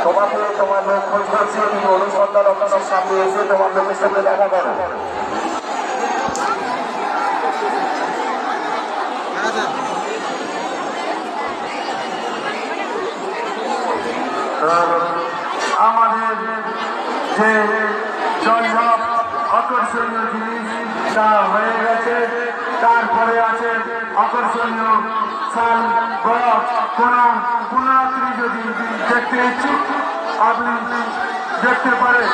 তোমাকে তোমার লোক খোঁজ করছে, তুমি অনুসন্ধান অফিসের সামনে এসে তোমার লোকের সঙ্গে দেখা করো। আমাদের যে জয়লাভ আকর্ষণীয় জিনিস তা হয়ে গেছে। তারপরে আছে আকর্ষণীয় সাল বা কোনো পুনাত্রী যদি দেখতে ইচ্ছুক আপনি দেখতে পারেন।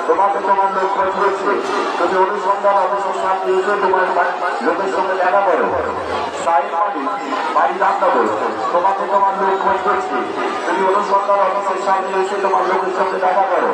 তোমাকে তোমার লোক খোঁজ করছে, তুমি অনুসন্ধান অফিসের সামনে এসে তোমার লোকের সঙ্গে দেখা করো। বাড়ি রাখতে তোমাকে তোমার লোক খোঁজ করছে, তুমি অনুসন্ধান অফিসের সামনে এসে তোমার লোকের সঙ্গে দেখা করো।